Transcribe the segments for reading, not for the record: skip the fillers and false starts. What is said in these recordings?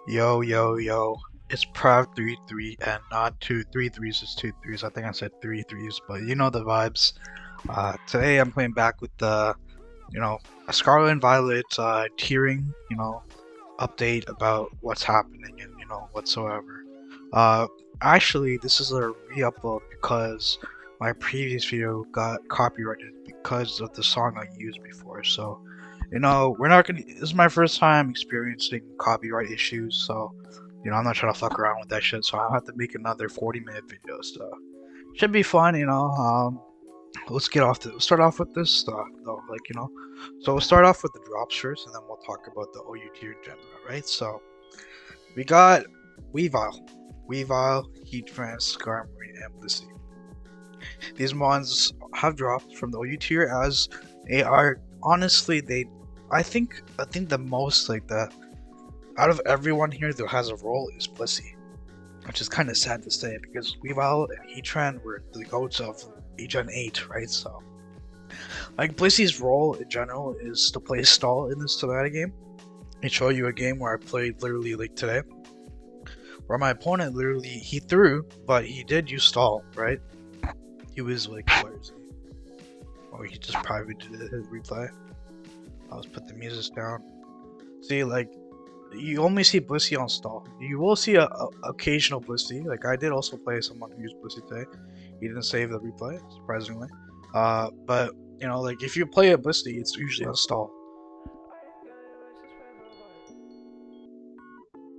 Yo, yo, yo. It's Prav 3-3 and not two three threes, it's two threes. I think I said three threes, but you know the vibes. Today I'm playing back with the, a Scarlet and Violet tiering, update about what's happening and, whatsoever. Uh, Actually, this is a re-upload because my previous video got copyrighted because of the song I used before. So, we're not gonna. This is my first time experiencing copyright issues, so I'm not trying to fuck around with that shit. So I'll have to make another 40-minute video. So should be fun, let's get off. Let's start off with this stuff, though. So we'll start off with the drops first, and then we'll talk about the OUT in general, right? So we got Weavile, Heatran, Skarmory, and Blissey. These mons have dropped from the OU tier as they are honestly I think the most like the out of everyone here that has a role is Blissey, which is kind of sad to say because Weavile and Heatran were the goats of Gen 8, right? So like Blissey's role in general is to play stall in this Tabata game. I show you a game where I played literally like today, where my opponent literally he threw, but he did use stall, right? He was like, where is he? Oh, he just privated his replay. I'll just put the music down. See, like, you only see Blissey on stall. You will see a occasional Blissey. Like, I did also play someone who used Blissey today. He didn't save the replay, surprisingly. But, like, if you play a Blissey, it's usually on stall.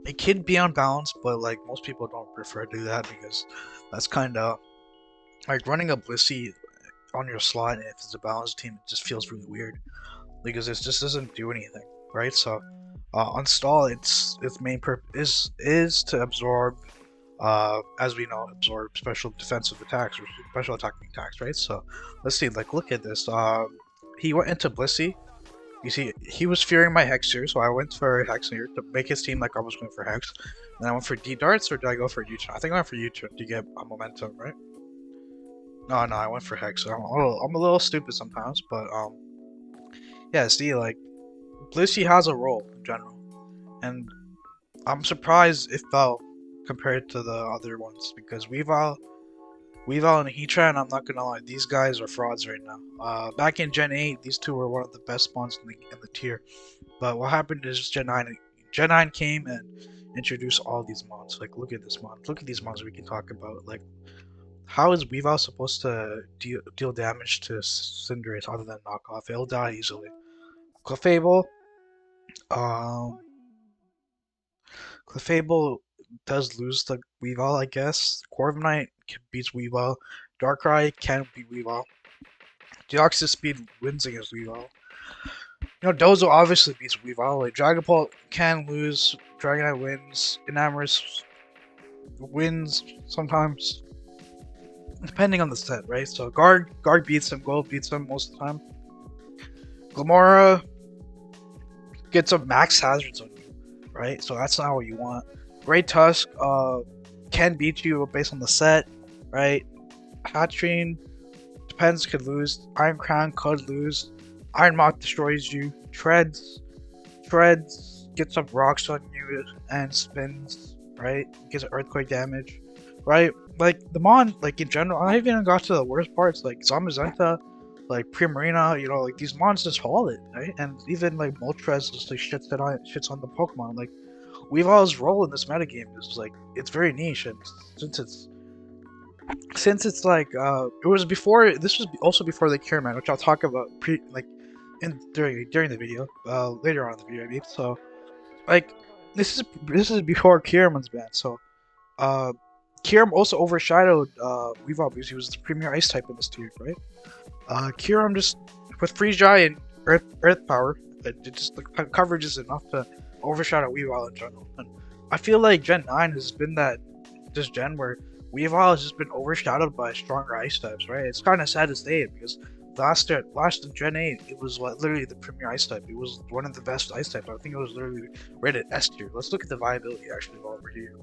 It can be on balance, but, like, most people don't prefer to do that because that's kind of like running a Blissey on your slot, and if it's a balanced team, it just feels really weird because it just doesn't do anything, right? So on stall, its main purpose is to absorb, as we know, absorb special defensive attacks or special attacking attacks, right? So let's see, like look at this. He went into Blissey. You see, he was fearing my Hex here, so I went for Hex here to make his team like I was going for Hex. And I went for D darts, or did I go for U-turn? I think I went for U-turn to get a momentum, right? No, I went for Hex. I'm a little stupid sometimes, but yeah. See, like Blissey has a role in general, and I'm surprised it fell compared to the other ones because Weavile and Heatran. I'm not gonna lie, these guys are frauds right now. Back in Gen 8, these two were one of the best spawns in the tier, but what happened is Gen 9. Gen 9 came and introduced all these mods. Like, look at this mod. Look at these mods we can talk about. Like, how is Weavile supposed to deal damage to Cinderace other than knock off? It'll die easily. Clefable, um, Clefable does lose to Weavile, I guess. Corviknight beats Weavile. Darkrai can beat Weavile. Deoxys Speed wins against Weavile. Dozo obviously beats Weavile. Like, Dragapult can lose. Dragonite wins. Enamorous wins sometimes. Depending on the set, right? So guard beats him, gold beats him most of the time. Glamora gets a max hazards on you, right? So that's not what you want. Great Tusk can beat you based on the set, right? Hatching depends, could lose. Iron Crown could lose. Iron Moth destroys you. Treads gets up rocks on you and spins, right? Gets earthquake damage, right? Like the mon, like in general, I haven't even got to the worst parts, like Zamazenta, like Primarina, like these mons just haul it, right? And even like Moltres just like shits on the Pokemon. Like Weavile's role in this metagame is like it's very niche, and since it's like it was before, this was also before the Kyurem, which I'll talk about during the video, later on in the video, I mean. So like this is before Kyurem's ban, so uh Kyurem also overshadowed Weavile because he was the premier ice type in this tier, right? Kyurem just with Freeze Giant Earth Power, it just the coverage is enough to overshadow Weavile in general. And I feel like Gen 9 has been this gen where Weavile has just been overshadowed by stronger ice types, right? It's kind of sad to say it because last Gen 8, it was literally the premier ice type. It was one of the best ice types. I think it was literally rated S tier. Let's look at the viability actually while we're here.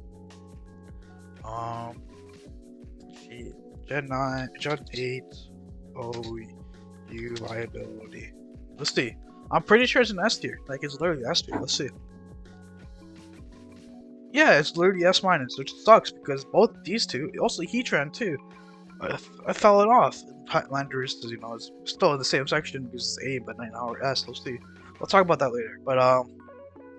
Shit. Gen 9, Gen 8, OU viability. Let's see. I'm pretty sure it's an S tier. Like, it's literally S tier. Let's see. Yeah, it's literally S minus, which sucks because both these two, also Heatran too, I fell it off. Highlander is, is still in the same section because it's A, but now we're S. Those two. We'll talk about that later. But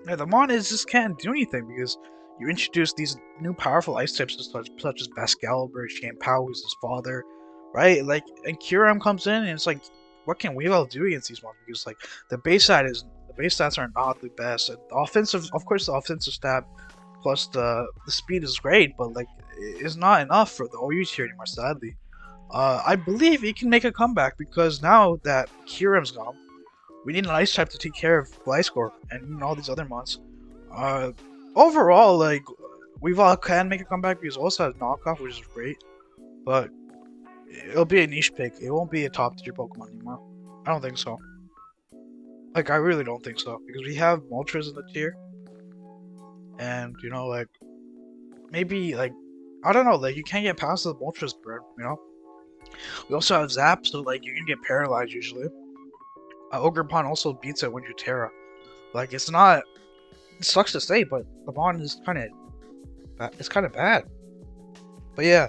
yeah, the mon is just can't do anything because you introduce these new powerful ice types such as Bascalibur, Shampao, who's his father, right? Like, and Kyurem comes in and it's like, what can Weavile do against these mons? Because like the base stats are not the best, and the offensive, of course, the offensive stat plus the speed is great, but like it's not enough for the OU tier anymore. Sadly, I believe he can make a comeback because now that Kyurem's gone, we need an ice type to take care of Gliscor and all these other mons. Uh, Overall, like Weavile can make a comeback because it also has knockoff, which is great, but it'll be a niche pick. It won't be a top tier Pokemon anymore. I don't think so. Like I really don't think so because we have Moltres in the tier, and like maybe like I don't know, like you can't get past the Moltres burn. We also have Zap, so like you can get paralyzed usually. Ogerpon also beats it when you Terra. Like it's not. It sucks to say, but the Mon is it's kind of bad. But yeah,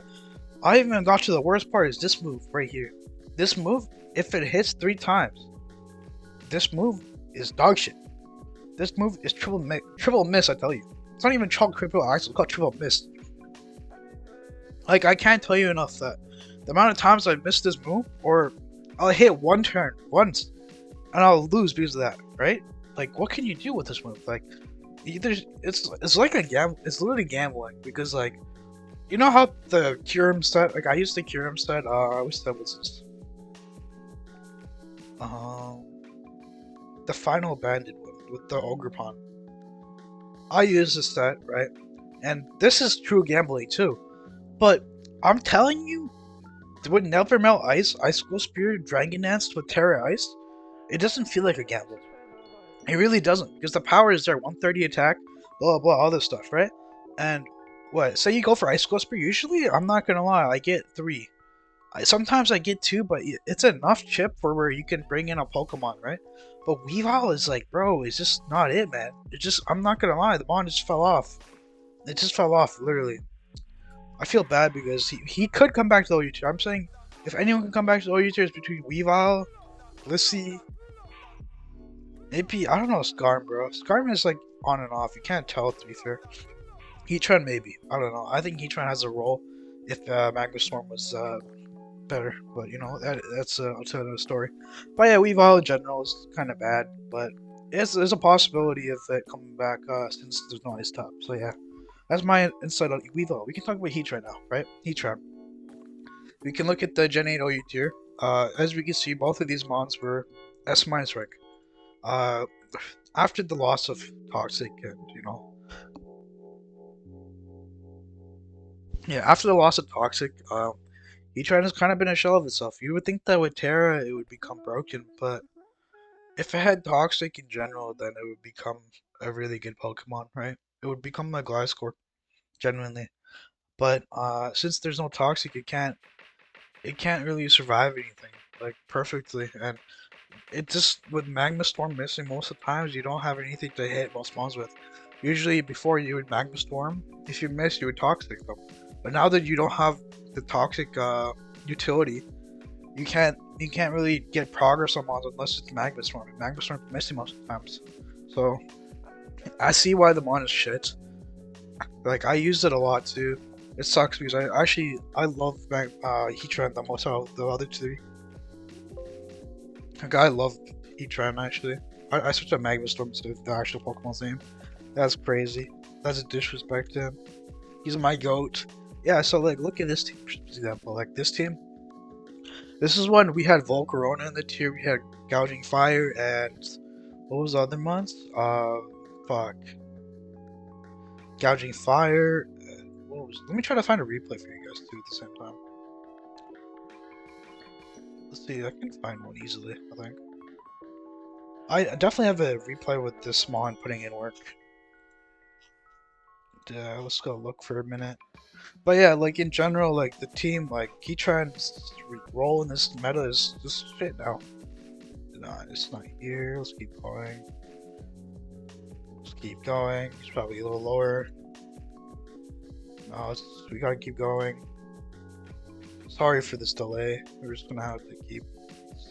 I even got to the worst part is this move right here. This move, if it hits 3 times, this move is dog shit. This move is triple miss. I tell you, it's not even chalk triple axle. It's called triple miss. Like I can't tell you enough that the amount of times I missed this move, or I'll hit one turn once, and I'll lose because of that. Right? Like, what can you do with this move? Like, either it's like a gamble. It's literally gambling because like, you know how the Kyurem set. Like I used the Kyurem set. Which set was this? The final banded one with the Ogerpon. I use this set, right? And this is true gambling too. But I'm telling you, with Never Melt Ice, Icicle Spear, Dragon Dance with Terra Ice, it doesn't feel like a gamble. It really doesn't, because the power is there, 130 attack, blah blah, all this stuff, right? And what? Say you go for Icicle Spear, usually, I'm not gonna lie, I get 3. Sometimes I get 2, but it's enough chip for where you can bring in a Pokemon, right? But Weavile is like, bro, it's just not it, man. I'm not gonna lie, the bond just fell off. It just fell off, literally. I feel bad because he could come back to the OU tier. I'm saying, if anyone can come back to the OU tier, it's between Weavile, Lissy, maybe, I don't know, Skarm, bro. Skarm is like on and off. You can't tell, to be fair. Heatran, maybe. I don't know. I think Heatran has a role if Magma Storm was better, but that's another story. But yeah, Weavile in general is kind of bad, but there's a possibility of it coming back since there's no ice top. So yeah, that's my insight on Weavile. We can talk about Heatran now, right? Heatran. We can look at the Gen 8 OU tier. As we can see, both of these mons were S minus rank. After the loss of Toxic and after the loss of Toxic, Heatran has kind of been a shell of itself. You would think that with Terra it would become broken, but if it had Toxic in general, then it would become a really good Pokemon, right? It would become like Gliscor, genuinely. But since there's no Toxic, it can't really survive anything like perfectly, and it just with Magma Storm missing most of the times, you don't have anything to hit most mons with. Usually before you would Magma Storm, if you miss, you would Toxic them. But now that you don't have the Toxic utility, you can't really get progress on mons unless it's Magma Storm. Magma Storm missing most of the times. So I see why the mon is shit. Like I used it a lot too. It sucks because I love Heatran the most out of the other 2. Like I love Heatran actually. I switched to Magma Storm instead of the actual Pokemon's name. That's crazy. That's a disrespect to him. He's my goat. Yeah, so like look at this team for example. Like this team. This is when we had Volcarona in the tier, we had Gouging Fire, and what was the other mons? Fuck. Gouging Fire. Let me try to find a replay for you guys too at the same time. Let's see, I can find one easily, I think. I definitely have a replay with this mon putting in work. Let's go look for a minute. But yeah, like in general, like the team, like Heatran's role in this meta is just shit now. No, it's not here. Let's keep going. Let's keep going. He's probably a little lower. No, we gotta keep going. Sorry for this delay. We're just gonna have to keep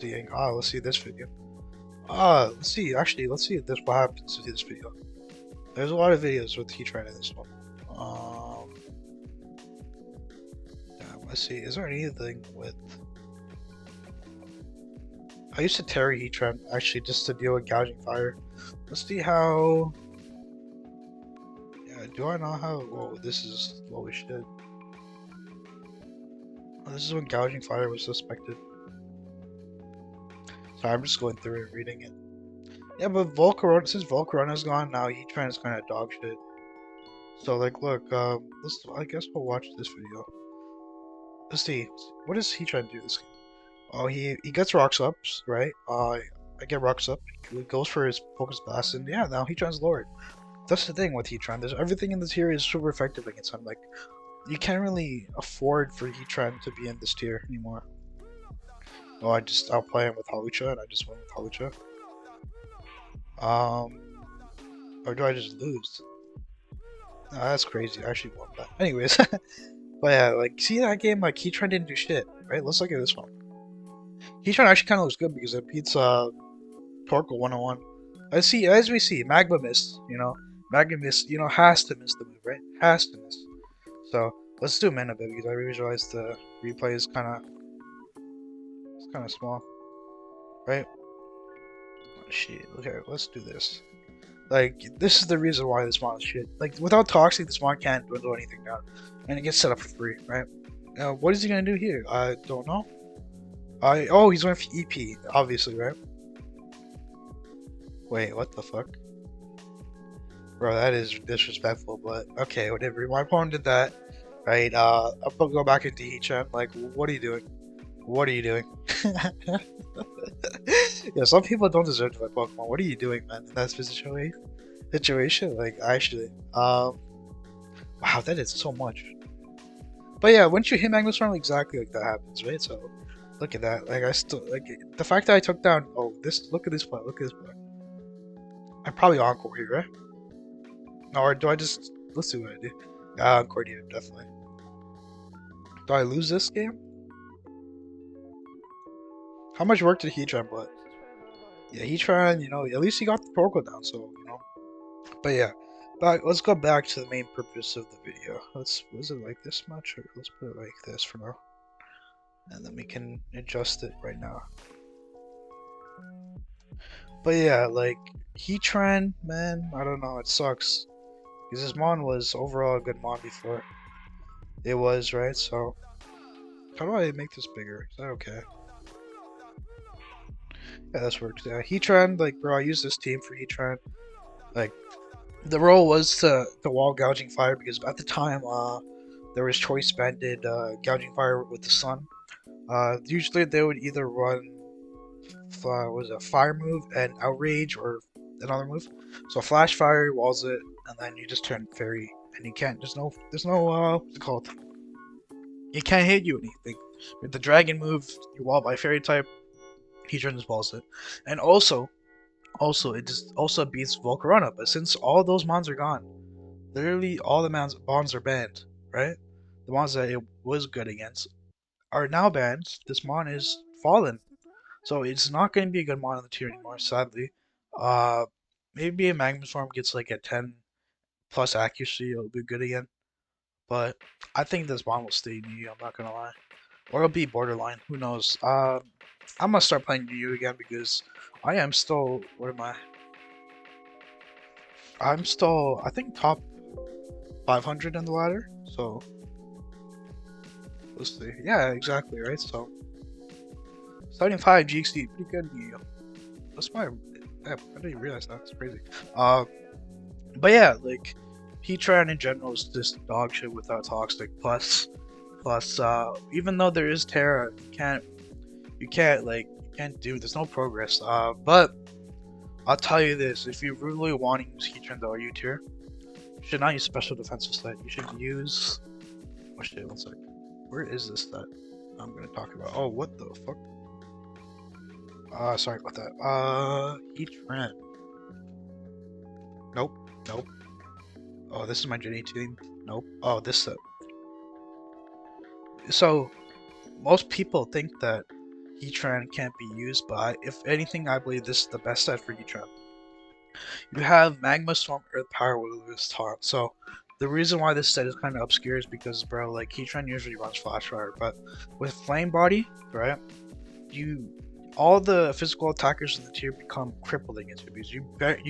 seeing. Let's see this video. Let's see. Actually, let's see if this what happens to this video. There's a lot of videos with Heatran in this one. Yeah, let's see. Is there anything with? I used to Terry Heatran actually just to deal with gouging fire. Let's see how. Yeah, do I know how? Whoa, this is holy shit. Oh, this is when gouging fire was suspected. So I'm just going through and reading it. Yeah, but Volcarona, since Volcarona's gone now, Heatran is kind of dog shit. So like, look, I guess we'll watch this video. Let's see, what does Heatran do this game? Oh, he gets rocks up, right? I get rocks up. He goes for his focus blast, and yeah, now Heatran's lowered. That's the thing with Heatran. There's everything in this tier is super effective against him. Like, you can't really afford for Heatran to be in this tier anymore. Oh, I'll play him with Hawlucha, and I just win with Hawlucha. Or do I just lose? No, that's crazy. I actually won that. Anyways, but yeah, like, see that game? Like, Heatran didn't do shit, right? Let's look at this one. Heatran actually kind of looks good because it beats Torkoal 101. As we see, Magma missed. Magma missed. Has to miss the move, right? Has to miss. So let's do mana bit because I realized the replay is kind of small, right? Oh, shit. Okay, let's do this. Like, this is the reason why this mod is shit. Like, without Toxic, this mod can't do anything down. And it gets set up for free, right? What is he gonna do here? I don't know. Oh, he's going for EP, obviously, right? Wait, what the fuck? Bro, that is disrespectful, but okay, whatever. My opponent did that, right? I'll go back into Heatran. Like, what are you doing? What are you doing? Yeah, some people don't deserve to fight Pokemon. What are you doing, man? In that situation? Like, actually, wow, that is so much. But yeah, once you hit Magnustorm, exactly like that happens, right? So, look at that. Like, I still like the fact that I took down. Oh, this. Look at this play. Look at this play. I probably encore here, right? Or do I just... Let's see what I do. Encore here, definitely. Do I lose this game? How much work did Heatran put? Yeah, Heatran, at least he got the Torkoal down, so, But yeah, let's go back to the main purpose of the video. Was it like this much? Or let's put it like this for now. And then we can adjust it right now. But yeah, like, Heatran, man, I don't know, it sucks. Because this mon was overall a good mon before. It was, right? So, how do I make this bigger? Is that okay? Yeah, this works. Yeah, Heatran, like, bro, I use this team for Heatran. Like, the role was to wall gouging fire because at the time, there was choice banded gouging fire with the sun. Usually they would either run was a fire move and outrage or another move. So flash fire walls it, and then you just turn fairy, and you can't. There's no what's it called? You can't hit you anything. With the dragon move, you wall by fairy type. He turns balls it, and also it just also beats Volcarona. But since all those mons are gone, literally all the mons are banned, right? The mons that it was good against are now banned. This mon is fallen. So it's not going to be a good mon in the tier anymore, sadly. Uh, maybe a Magnus form gets like a 10 plus accuracy, it'll be good again. But I think this mon will stay new, I'm not gonna lie. Or it'll be borderline, who knows. I'm gonna start playing new again because I am still, what am I? I'm still, I think, top 500 in the ladder, so let's see. Yeah, exactly, right? So 75 GXD, pretty good. That's my. I didn't realize that. That's crazy. But yeah, like Heatran in general is just dog shit without toxic. Plus, even though there is Terra, you can't do. There's no progress. But I'll tell you this: if you really want to use Heatran the RU tier, you should not use special defensive set. You should use. Oh shit! One sec. Where is this set I'm gonna talk about? Oh, what the fuck? Sorry about that. Heatran. Nope. Oh, this is my Jenny team. Nope. Oh, this. So most people think that Heatran can't be used, but if anything, I believe this is the best set for Heatran. You have Magma Storm, Earth Power, Wilderness Taunt. So the reason why this set is kind of obscure is because, bro, like Heatran usually runs Flash Fire, but with Flame Body, right? You all the physical attackers in the tier become crippling into because you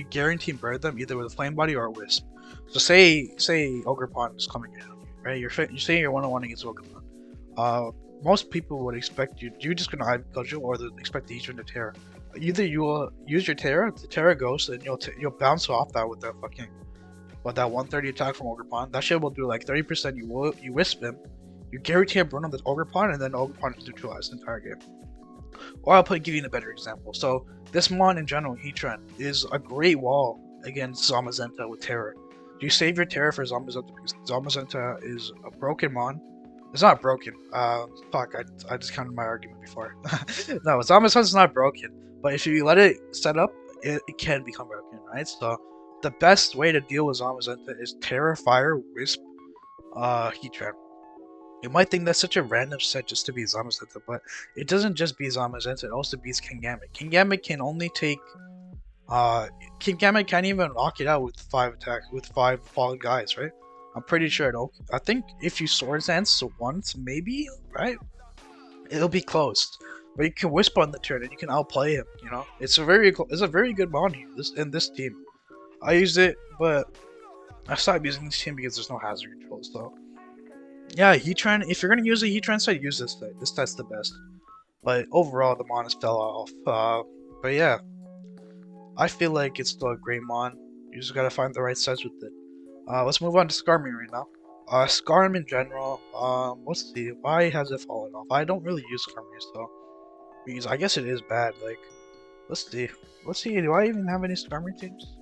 guarantee burn them either with a Flame Body or a Wisp. So say Ogerpon is coming in, right? You're saying you're 1-on-1 against Ogerpon. Most people would expect you're just gonna cudgel or expect the Heatran to Terra. Either you will use your Terra, the Terra Ghost, and you'll bounce off that with that fucking that 130 attack from Ogerpon. That shit will do like 30%. You Wisp him, you guarantee a burn on the Ogerpon, and then Ogerpon is neutralized the entire game. Or I'll give you a better example. So this mon in general, Heatran, is a great wall against Zamazenta with Terra. You save your Terra for Zamazenta because Zamazenta is a broken mon. It's not broken. Fuck, I just counted my argument before. No, Zamazenta's not broken, but if you let it set up, it can become broken, right? So the best way to deal with Zamazenta is Terra, Fire, Wisp, Heatran. You might think that's such a random set just to be Zamazenta, but it doesn't just beat Zamazenta, it also beats Kingambit. Kingambit can only take Kingambit can't even knock it out with 5 attacks with 5 fallen guys, right? I'm pretty sure I think if you Swords Dance once, maybe, right? It'll be close. But you can Whisper on the turn and you can outplay him, you know? It's a very good mon here, in this team. I used it, but I stopped using this team because there's no hazard control, so yeah, Heatran, if you're gonna use a Heatran set, use this set. This set's the best. But overall, the mon has fell off. But yeah, I feel like it's still a great mon. You just gotta find the right sets with it. Let's move on to Skarmory right now. Skarm in general, let's see, why has it fallen off? I don't really use Skarmory, so, because I guess it is bad, like, let's see, do I even have any Skarmory teams?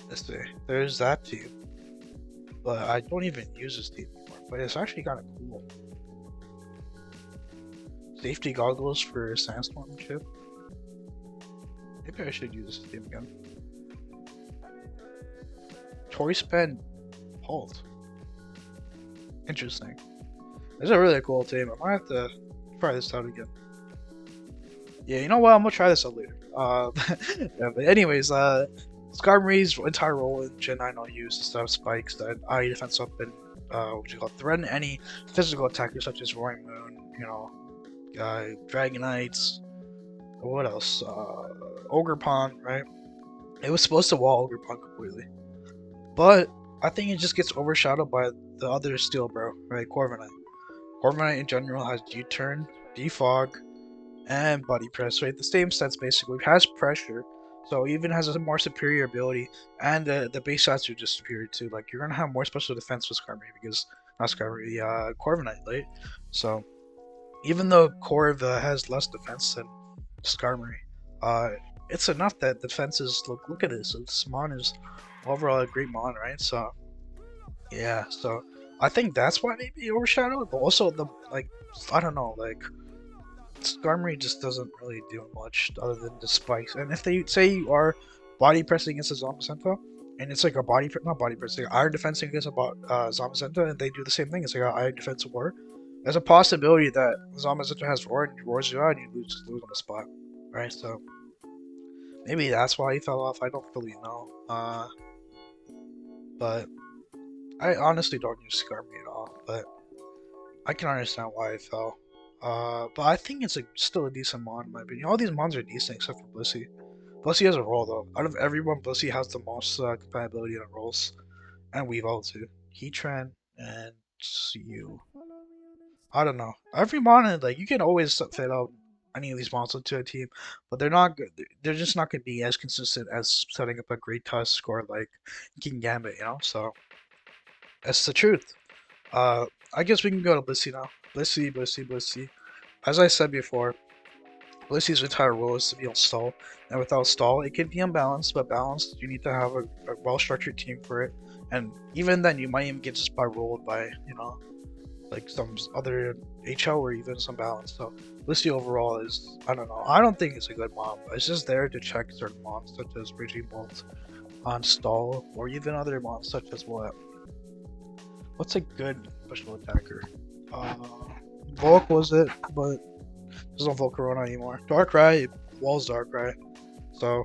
Let's see, there's that team, but I don't even use this team anymore, but it's actually kind of cool. Safety goggles for Sandstorm and shit. Maybe I should use this team again. Choice Pen Halt. Interesting. This is a really cool team. I might have to try this out again. Yeah, you know what? I'm gonna try this out later. Yeah, but anyways, Skarmory's entire role in Gen 9 I'll use is to have spikes that IE defense up and threaten any physical attackers such as Roaring Moon, you know, Dragonites, what else? Ogerpon, right? It was supposed to wall Ogerpon completely. But I think it just gets overshadowed by the other Steel Bro, right? Corviknight. Corviknight in general has U-Turn, Defog, and Body Press, right? The same stats basically. It has pressure, so it even has a more superior ability, and the base stats are just superior too. Like, you're gonna have more special defense with Skarmory because, not Skarmory, Corviknight, right? So, even though Corv has less defense than Skarmory, it's enough that defenses look at this. So this mon is overall a great mon, right? So yeah, so I think that's why maybe overshadowed, but also I don't know, like Skarmory just doesn't really do much other than the spikes. And if they say you are body pressing against a Zamazenta, and it's like a not body pressing, iron defense against a Zamazenta, and they do the same thing, it's like an iron defense war. There's a possibility that Zamazenta has roar and roars you out and you lose on the spot, right? So maybe that's why he fell off. I don't really know. But I honestly don't use Skarmory at all. But I can understand why it fell. But I think it's still a decent mon in my opinion. All these mons are decent except for Blissey. Blissey has a role though. Out of everyone, Blissey has the most compatibility on roles. And Weavile too. Heatran and you. I don't know. Every mon, like, you can always fit out any of these mons into a team, but they're not good. They're just not going to be as consistent as setting up a great Tusk or like Kingambit, you know. So that's the truth. I guess we can go to Blissey now. Blissey. As I said before, Blissey's entire role is to be on stall, and without stall, it can be unbalanced. But balanced, you need to have a well-structured team for it, and even then, you might even get just by rolled by, you know, like some other HL or even some balance. So Blissey overall is, I don't know. I don't think it's a good mon. It's just there to check certain mons such as Bridging Bolt on stall, or even other mons such as what's a good special attacker? Uh, Volk was it, but there's no Volcarona anymore. Darkrai, Wall's Darkrai. So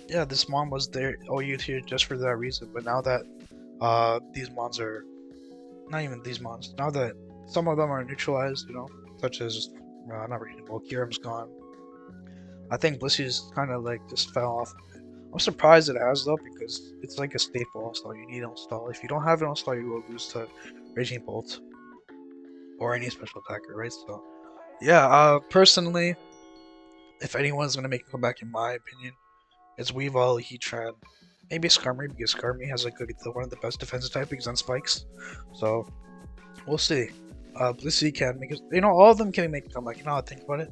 yeah, this mon was there OU tier just for that reason. But now that these mons are not even these mons. Now that some of them are neutralized, such as not really. Well, Kyurem's gone. I think Blissy's kind of like just fell off. I'm surprised it has though because it's like a staple install. You need install. If you don't have an install, you will lose to Raging Bolt or any special attacker, right? So yeah, personally, if anyone's gonna make a comeback, in my opinion, it's Weavile, Heatran, maybe Skarmory because Skarmory has like one of the best defensive typings on spikes. So we'll see. Blissey can because all of them can make a comeback. You know how to think about it.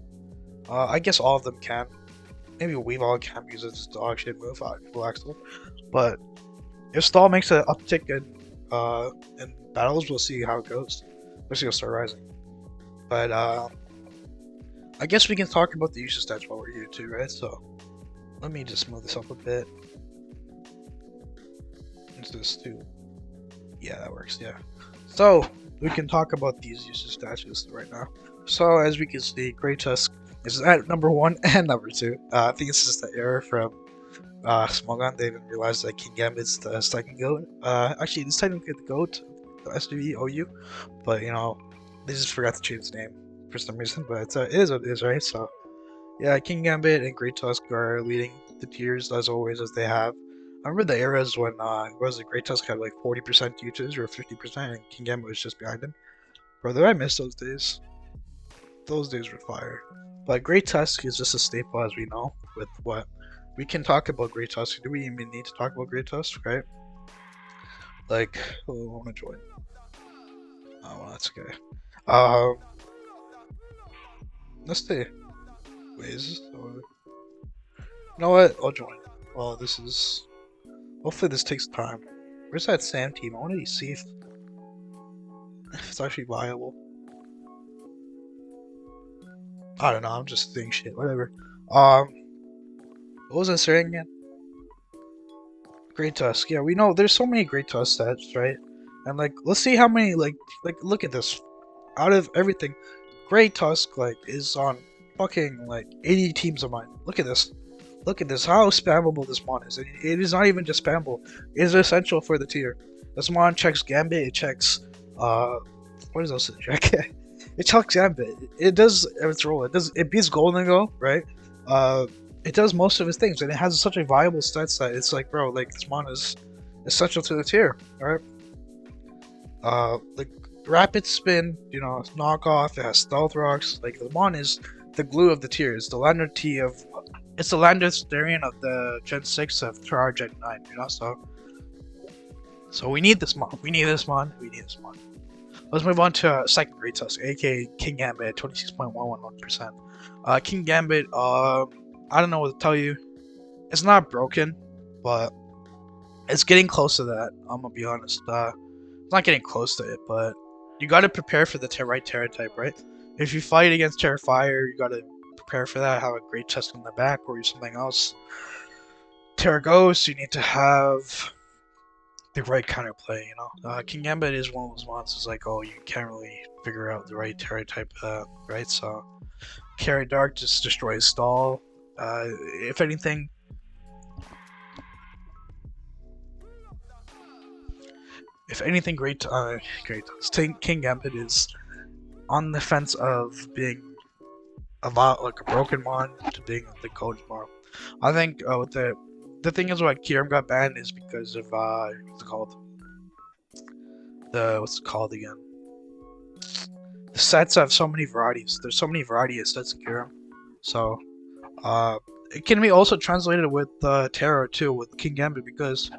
I guess all of them can. Maybe Weavile can because it's a dog shit move, full Axel. But if Stall makes an uptick in battles, we'll see how it goes. We'll see. He'll start rising. But I guess we can talk about the usage stats while we're here too, right? So let me just move this up a bit. Into this too. Yeah, that works. Yeah. So we can talk about these usage stats right now. So as we can see, Great Tusk is at number 1 and number 2. I think it's just the error from Smogon. They didn't realize that King Gambit's the second goat. Actually, it's technically the goat, the SDV OU, but they just forgot to change the name for some reason. But it is what it is, right? So yeah, King Gambit and Great Tusk are leading the tiers as always, as they have. I remember the eras when Great Tusk had like 40% usage or 50%, and King Gambit was just behind him. Brother, I miss those days. Those days were fire. But Great Tusk is just a staple, as we know. With what we can talk about Great Tusk. Do we even need to talk about Great Tusk, right? Like, I want to join. Oh, well, that's okay. Let's see. Wait, is this? You know what? I'll join. Well, this is. Hopefully, this takes time. Where's that Sam team? I want to see if it's actually viable. I don't know. I'm just saying shit. Whatever. What was I saying again? Great Tusk. Yeah, we know there's so many Great Tusk stats, right? And like, let's see how many like look at this. Out of everything, Great Tusk is on fucking 80 teams of mine. Look at this. Look at this. How spammable this mon is. It is not even just spammable. It is essential for the tier. This mon checks Gambit. It checks what is else it check? It checks Gambit. It does its role. It beats Golden Go, right? It does most of its things, and it has such a viable stat set. It's like, bro, this mon is essential to the tier, alright? Like Rapid Spin, knockoff. It has Stealth Rocks. Like the mon is the glue of the tier. It's the it's the Landastarian of the Gen 6 of Terrar Gen 9. So we need this mon. We need this mon. Let's move on to second Great Tusk, aka King Gambit, 26.111%. King Gambit, I don't know what to tell you. It's not broken, but it's getting close to that. I'm gonna be honest. It's not getting close to it, but you gotta prepare for the right Terra type, right? If you fight against Terra Fire, you gotta prepare for that. Have a Great Tusk in the back or something else. Terra Ghost, you need to have the right counterplay, King Gambit is one of those monsters you can't really figure out the right Terra type, right? So Carry Dark just destroys stall. If anything, Great King Gambit is on the fence of being a broken mon to being the gold mon. I think with the thing is why Kyurem got banned is because of what's it called? What's it called again? The sets have so many varieties. There's so many varieties of sets of Kyurem. So it can be also translated with Terra too, with King Gambit, because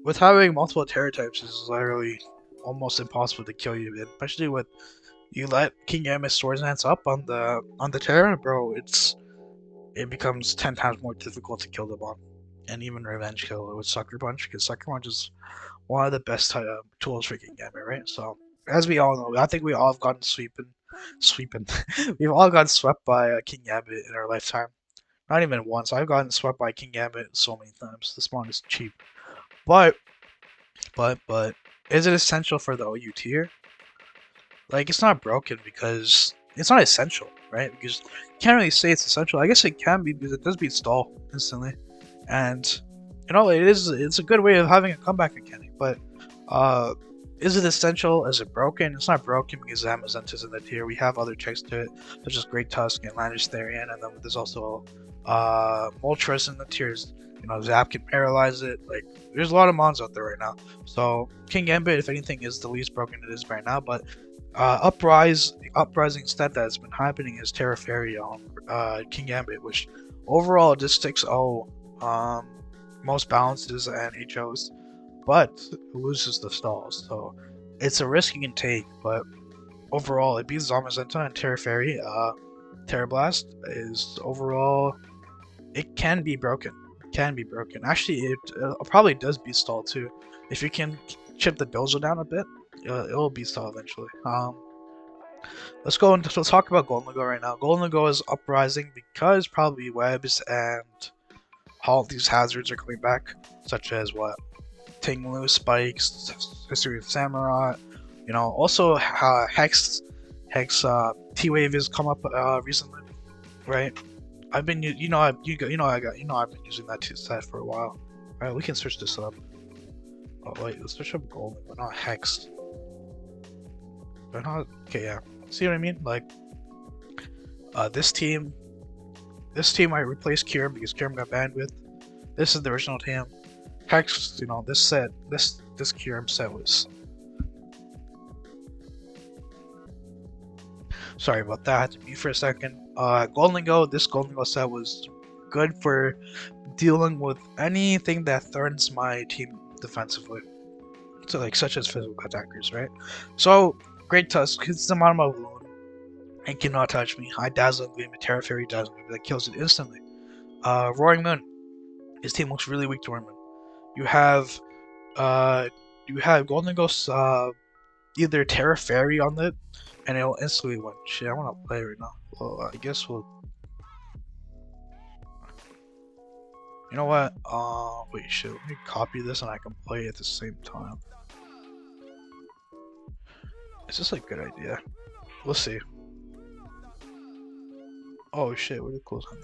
with having multiple Terra types is literally almost impossible to kill you, especially with you let King Gambit Swords Dance up on the Terra, bro. It becomes 10 times more difficult to kill the bomb, and even revenge kill with Sucker Punch, because Sucker Punch is one of the best tools for King Gambit, right? So as we all know, I think we all have gotten sweeping. We've all gotten swept by King Gambit in our lifetime. Not even once. I've gotten swept by King Gambit so many times. This mon is cheap. But, is it essential for the OU tier? Like, it's not broken because it's not essential, right? Because you can't really say it's essential. I guess it can be because it does beat stall instantly. And, it's a good way of having a comeback mechanic. But, is it essential? Is it broken? It's not broken because Zamazenta's in the tier. We have other checks to it, such as Great Tusk and Landisterian, and then there's also Moltres in the tiers. Zap can paralyze it. Like, there's a lot of mons out there right now. So King Gambit, if anything, is the least broken it is right now. But uprising stat that's been happening is Terra Fairy on King Gambit, which overall just 6-0 most balances and HOs, but loses the stalls. So it's a risk you can take, but overall it beats Zamazenta and Terra Fairy. Terra Blast is overall, it can be broken. Actually, it probably does beat stall too. If you can chip the dojo down a bit, it'll beat stall eventually. Let's talk about Golden Go right now. Golden Go is uprising because probably webs and all these hazards are coming back, such as what? Tinglu, Spikes, History of Samurai. Also Hex T-Wave has come up recently, right? I've been I've been using that set for a while. Alright, we can switch this up. Oh wait, let's switch up Golden, but not Hex. But not okay, yeah. See what I mean? Like this team I replaced Kyurem because Kyurem got banned with. This is the original team. Hex, this Kyurem set was. Sorry about that. I had to mute for a second. This Golden Go set was good for dealing with anything that threatens my team defensively. So like such as physical attackers, right? So Great Tusk hits them on my balloon and cannot touch me. I dazzling gleam, a Terra Fairy dazzling gleam that kills it instantly. Roaring Moon. His team looks really weak to Roaring Moon. You have Golden Ghost either Terra Fairy on it and it'll instantly win. Shit, I wanna play right now. Well, I guess we'll. You know what? Wait, shit. Let me copy this and I can play at the same time. Is this a good idea? We'll see. Oh shit, where did it close on me?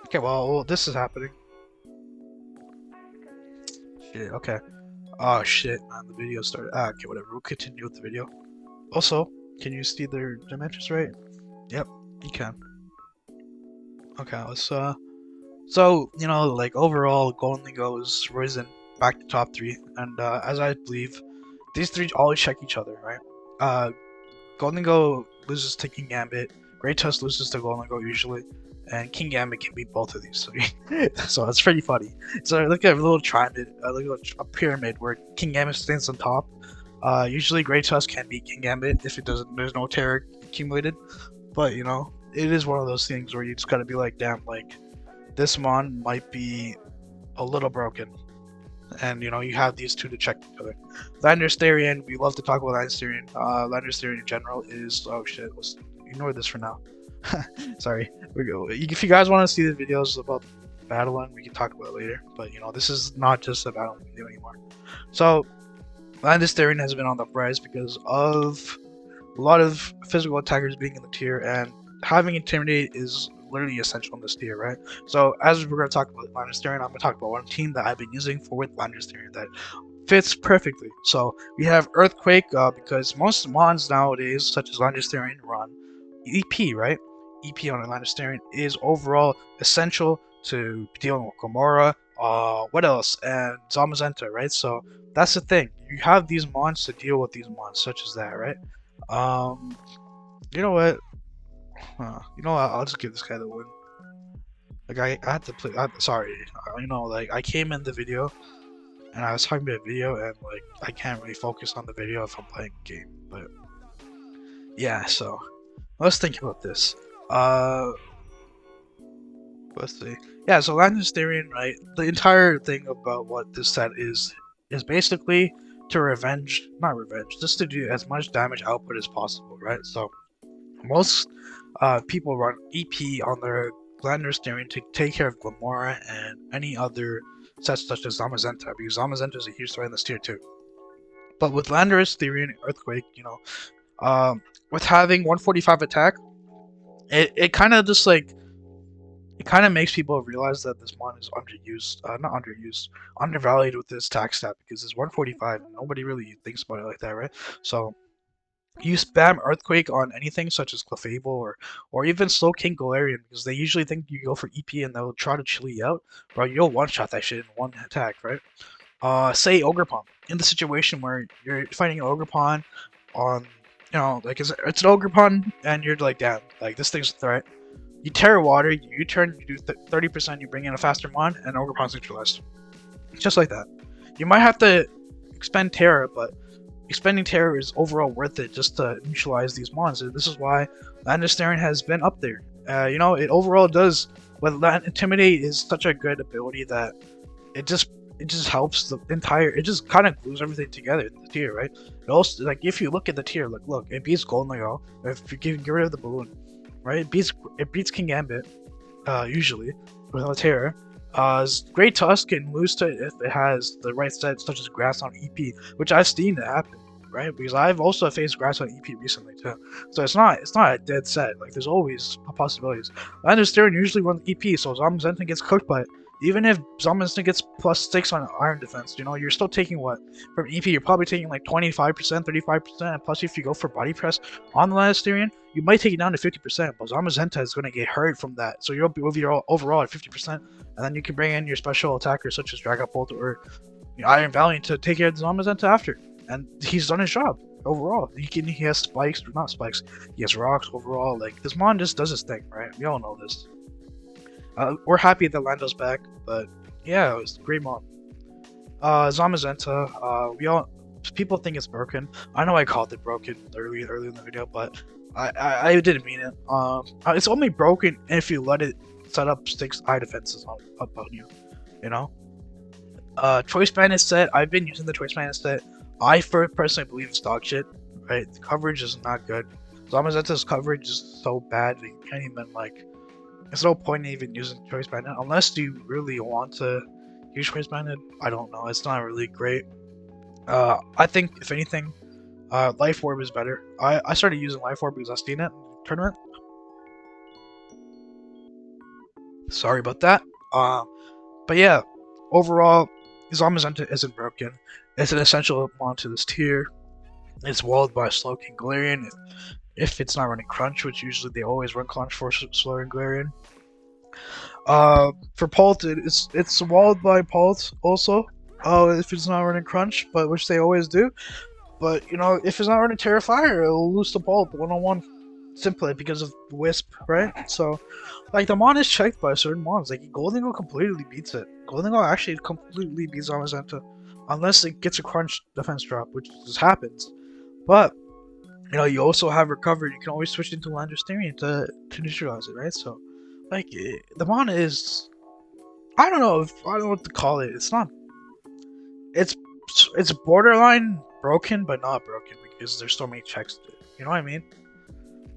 Okay, well, this is happening. Shit, okay. Oh shit, man, the video started. Okay, whatever. We'll continue with the video. Also, can you see their dimensions right? Yep, you can. Okay, let's so, like overall, Golden Go has risen back to top 3, and as I believe, these 3 always check each other, right? Golden Go loses to King Gambit, Great Tusk loses to Golden Go usually, and King Gambit can beat both of these 3. So it's pretty funny. So look at a little triangle, a pyramid where King Gambit stands on top. Usually Great Tusk can beat King Gambit if there's no terror accumulated, but it is one of those things where you just gotta be like, damn, like this mon might be a little broken, and you have these 2 to check each other. Landisterian, we love to talk about Landisterian. Landisterian in general is let's ignore this for now. Sorry. If you guys want to see the videos about battling, we can talk about it later. But this is not just a battling video anymore. So Landisterian has been on the rise because of a lot of physical attackers being in the tier, and having Intimidate is literally essential in this tier, right? So as we're going to talk about Landisterian, I'm going to talk about one team that I've been using with Landisterian that fits perfectly. So we have Earthquake because most mons nowadays, such as Landisterian, run EP, right? EP on Landisterian is overall essential to dealing with Gamora, what else? And Zamazenta, right? So that's the thing. You have these mons to deal with these mons, such as that, right? You know what? I'll just give this guy the win. Like I had to play. Sorry, like I came in the video, and I was talking about a video, and like I can't really focus on the video if I'm playing a game. But yeah, so let's think about this. Let's see. Yeah, so Landisterian, right? The entire thing about what this set is basically to not revenge, just to do as much damage output as possible, right? So most people run EP on their Steering to take care of Glamora and any other sets such as Zamazenta, because Zamazenta is a huge threat in this tier too. But with Landorus, Theory, and Earthquake, with having 145 attack, it kind of just like it kind of makes people realize that this mon is underused, not underused, undervalued with this attack stat because it's 145. Nobody really thinks about it like that, right? So you spam Earthquake on anything such as Clefable or even Slow King Galarian because they usually think you go for EP and they'll try to chill you out, bro. You'll one shot that shit in one attack, right? Say Ogerpon in the situation where you're fighting an Ogerpon on, like it's an Ogerpon and you're like, damn, like this thing's a threat. You Terra Water, you turn, you do 30%, you bring in a faster mon, and Ogerpon's neutralized. Just like that. You might have to expend Terra, but expending Terra is overall worth it just to neutralize these mons. This is why Landorus has been up there. It overall does. But Intimidate is such a good ability that it just helps the entire. It just kind of glues everything together in the tier, right? It also, like, if you look at the tier, look, it beats Golden Leo. If you get rid of the balloon, right? It beats King Gambit, usually without Terror. Great Tusk can lose to it if it has the right set, such as Grass on EP, which I've seen it happen, right? Because I've also faced Grass on EP recently too. So it's not a dead set. Like, there's always possibilities. Landorus usually runs EP, so Zamazenta gets cooked by it. Even if Zamazenta gets +6 on Iron Defense, you're still taking what? From EP, you're probably taking like 25%, 35%, and plus if you go for Body Press on the Landorus, you might take it down to 50%, but Zamazenta is going to get hurt from that, so you'll be overall at 50%, and then you can bring in your special attackers such as Dragon Bolt or Iron Valiant to take care of the Zamazenta after, and he's done his job overall. He has spikes, not spikes, he has rocks overall. Like, this mon just does his thing, right? We all know this. We're happy that Lando's back, but yeah, it was a great mon. Zamazenta, people think it's broken. I know I called it broken early in the video, but I didn't mean it. It's only broken if you let it set up 6 eye defenses up on you, Choice Bandit set, I've been using the Choice Bandit set. I personally believe it's dog shit, right? The coverage is not good. Zamazenta's coverage is so bad that you can't even, like, there's no point in even using Choice Bandit unless you really want to use Choice Bandit. I don't know, it's not really great. I think, if anything, Life Orb is better. I started using Life Orb because I've seen it in the tournament. Sorry about that. But yeah, overall, Zamazenta isn't broken. It's an essential mon to this tier. It's walled by Slow King Galarian if it's not running Crunch, which usually they always run Crunch for Slow King Galarian. For Pult, it's walled by Pult also. If it's not running Crunch, but which they always do. But if it's not running Terrifier, it'll lose to Pult 1-on-1 simply because of Wisp, right? So, like, the mon is checked by certain mons. Like, Golden Eagle completely beats it. Golden Eagle actually completely beats Zamazenta, unless it gets a Crunch defense drop, which just happens. But you also have Recovery. You can always switch into Landorus to neutralize it, right? So, like, the mon is, I don't know what to call it. It's not. It's borderline broken, but not broken because there's so many checks to it. You know what I mean?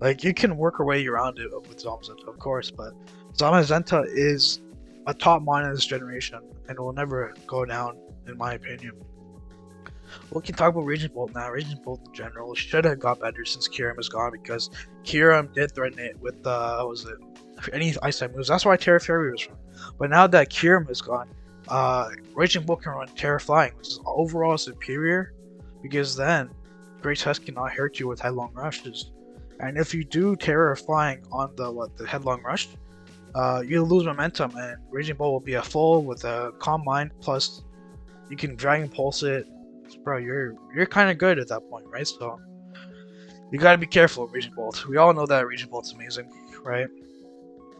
Like, you can work your way around it with Zamazenta, of course, but Zamazenta is a top mon in this generation and will never go down, in my opinion. We can talk about Raging Bolt now. Raging Bolt in general should have got better since Kyurem is gone, because Kyurem did threaten it with any Ice type moves. That's why Terra Fury was from. But now that Kyurem is gone, Raging Bolt can run Terra Flying, which is overall superior, because then Great Tusk cannot hurt you with Headlong Rushes. And if you do Terra Flying on the Headlong Rush, you lose momentum, and Raging Bolt will be a full with a Calm Mind, plus you can Dragon Pulse it. Bro, you're kind of good at that point, right? So you gotta be careful with Raging Bolt. We all know that Raging Bolt's amazing, right?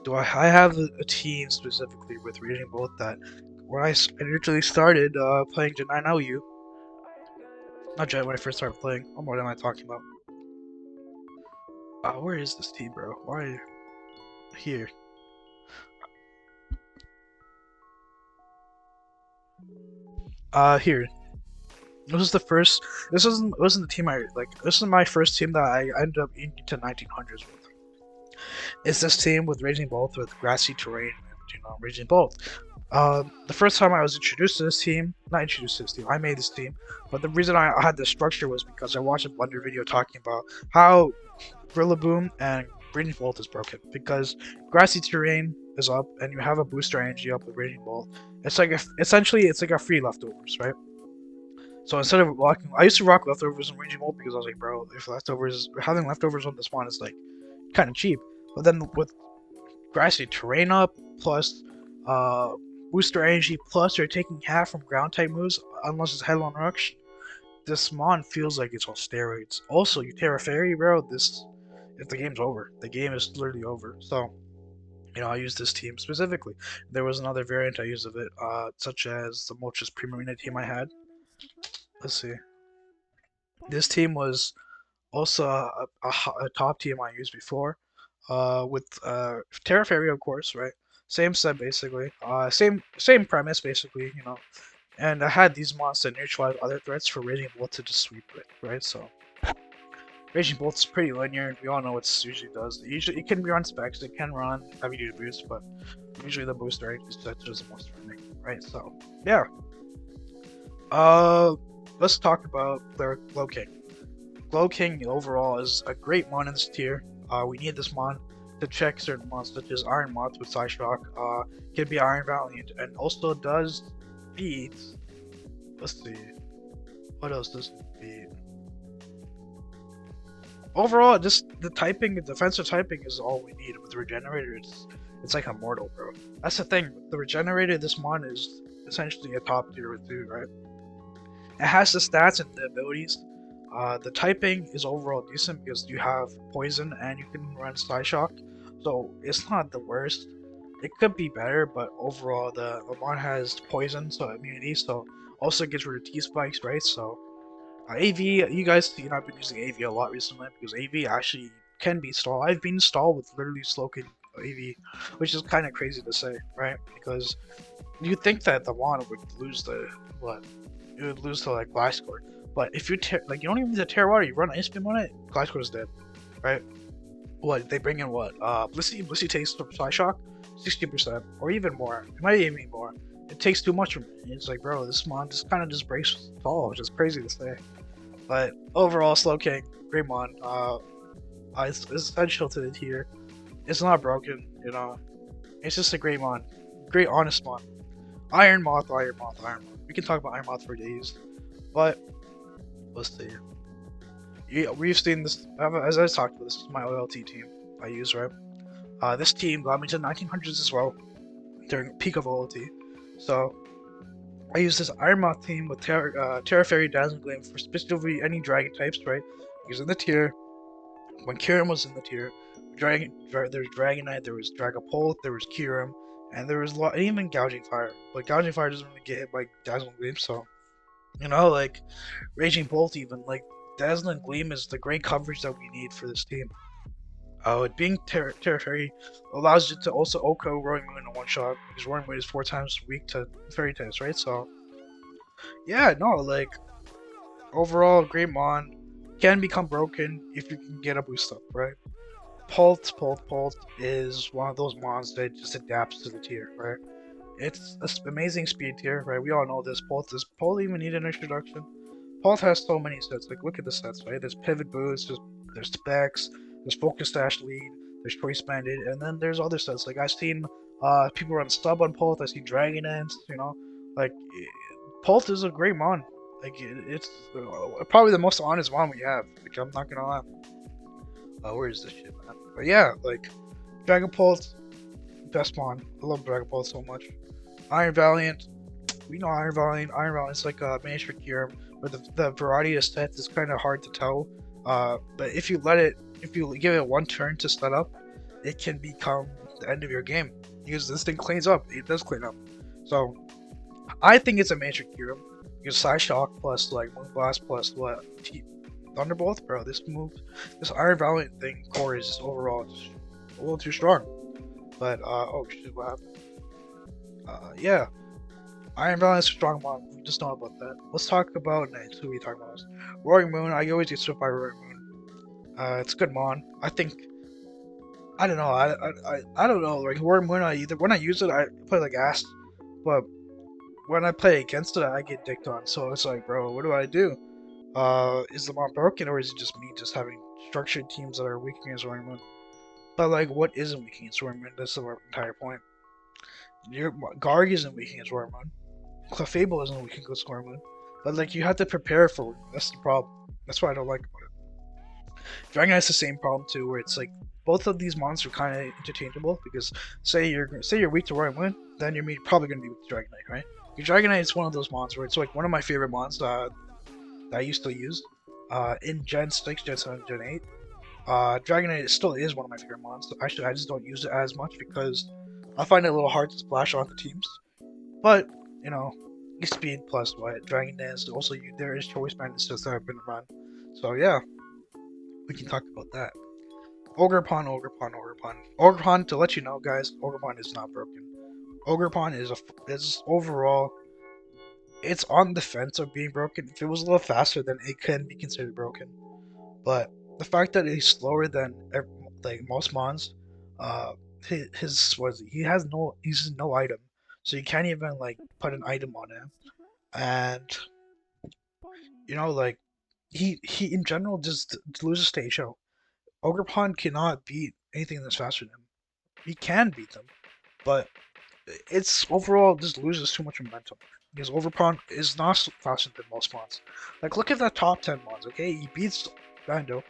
I have a team specifically with Raging Bolt that when I initially started playing Gen 9 LU, not Gen, when I first started playing. What am I talking about? Where is this team, bro? Why are you here? Here. This wasn't the team I like. This is my first team that I ended up into 1900s with. It's this team with Raging Bolt with grassy terrain and Raging Bolt. The first time I was introduced to this team, not introduced to this team, I made this team, but the reason I had this structure was because I watched a Blender video talking about how Rillaboom and Raging Bolt is broken, because grassy terrain is up and you have a booster energy up with Raging Bolt. It's like essentially it's like a free leftovers, right? So instead of rocking, I used to rock leftovers in Raging Bolt because I was like, bro, if having leftovers on this one is like kind of cheap. But then with grassy terrain up plus uh booster energy plus you're taking half from ground type moves unless it's Headlong Rush, this mon feels like it's on steroids. Also, you Terra Fairy, bro, if the game's over. The game is literally over. So I used this team specifically. There was another variant I used of it, such as the Moltres Primarina team I had. Let's see. This team was also a top team I used before, with Terra Fairy, of course, right? Same set basically, same premise basically, And I had these monsters to neutralize other threats for Raging Bolt to just sweep it, right? So Raging Bolt's pretty linear. We all know what it usually does. It can run specs, it can run heavy duty boosts, but usually the booster rate is the most running, right? So yeah. Let's talk about their Glow King. Glow King overall is a great mon in this tier. We need this mon to check certain mons such as Iron Moth with Side Shock, can be Iron Valiant, and also does beat. Let's see, what else does it beat? Overall, just the defensive typing is all we need. With the Regenerator, it's like immortal, bro. That's the thing. The Regenerator, this mon is essentially a top tier too, right? It has the stats and the abilities. The typing is overall decent because you have poison and you can run Side Shock, so it's not the worst. It could be better, but overall the mon has poison, so immunity, so also gets rid of T-spikes, right? So AV, you guys, I've been using AV a lot recently because AV actually can be stalled. I've been stalled with literally Slowking AV, which is kind of crazy to say, right? Because you'd think that the mon would lose to like Gliscor. But if you you don't even need to tear water, you run Ice Beam on it, Gliscor is dead, right? What they bring in Blissey takes the Side Shock, 60% or even more. It might even be more. It takes too much from me. It's like, bro, this mon just kind of just breaks all, which is crazy to say. But overall, Slowking, great mon. It's essential to the tier. It's not broken, It's just a great mon, great honest mon. Iron Moth. We can talk about Iron Moth for days, but let's see. Yeah, we've seen this, as I talked about, this is my OLT team I use, right? This team got me to 1900s as well, during peak of OLT. So, I use this Iron Moth team with Terra Fairy, Dazzling Gleam for specifically any dragon types, right? Because in the tier, when Kyurem was in the tier, there was Dragonite, there was Dragapult, there was Kyurem, and there was even Gouging Fire. But Gouging Fire doesn't really get hit by Dazzling Gleam, so like Raging Bolt, even like Dazzling Gleam is the great coverage that we need for this team. It being Terra Fairy allows you to also Oko Roaring Moon in one shot, because Roaring Moon is 4 times weak to Fairy types, right? So yeah, no, like overall great mon, can become broken if you can get a boost up, right? Pult is one of those mons that just adapts to the tier, right? It's an amazing speed tier, right? We all know this. Does Pult even need an introduction? Pult has so many sets. Like, look at the sets, right? There's Pivot Boost, there's Specs, there's Focus Dash Lead, there's Choice Bandit, and then there's other sets. Like, I've seen people run Stub on Pult, I've seen Dragon Ants, Like, Pult is a great mon. Like, it's probably the most honest mon we have. Like, I'm not gonna lie. Where is this shit, man? But yeah, like, Dragapult, best mon. I love Dragapult so much. Iron Valiant, we know Iron Valiant. Iron Valiant's like a miniature Kyurem, but the variety of stats is kind of hard to tell. But if you give it one turn to set up, it can become the end of your game. Because this thing cleans up. It does clean up. So, I think it's a miniature Kyurem. Because Side Shock plus like Moonblast plus Thunderbolt, bro. This Iron Valiant thing core is overall just a little too strong. But oh shit, what happened? Yeah, Iron Valiant's a strong mon. We just know about that. Let's talk about next. Who are we talking about? Roaring Moon. I always get swept by Roaring Moon. It's a good mon. I think I don't know. I don't know. Like when I use it, I play like ass, but when I play against it, I get dicked on. So it's like, bro, what do I do? Is the mod broken, or is it just me just having structured teams that are weak against Roaring Moon? But like, what isn't weak against Roaring Moon? That's the entire point. Your Garg isn't weak against Roaring Moon. Clefable isn't weak against Roaring Moon. But like, you have to prepare for it. That's the problem. That's what I don't like about it. Dragon Knight's the same problem too, where it's like both of these mons are kind of interchangeable because say you're weak to Roaring Moon, then you're probably gonna be weak to Dragon Knight, right? Your Dragon Knight is one of those mons where it's like one of my favorite mons that I used to use in Gen 6, Gen 7, Gen 8. Dragon Knight still is one of my favorite mons. Actually, I just don't use it as much because I find it a little hard to splash onto teams. But, you know, speed plus what? Dragon Dance, also there is choice bandits that have been run. So yeah, we can talk about that. Ogerpon, Ogerpon, Ogerpon. Ogerpon, to let you know, guys, Ogerpon is not broken. Ogerpon is overall, it's on the fence of being broken. If it was a little faster, then it can be considered broken. But the fact that he's slower than like most mons, his was he has no he's no item, so you can't even like put an item on him, and like he in general just loses stage show. Ogerpon cannot beat anything that's faster than him. He can beat them, but it's overall just loses too much momentum because Overpon is not faster than most mons. Like look at the top 10 mons. Okay, he beats Bando,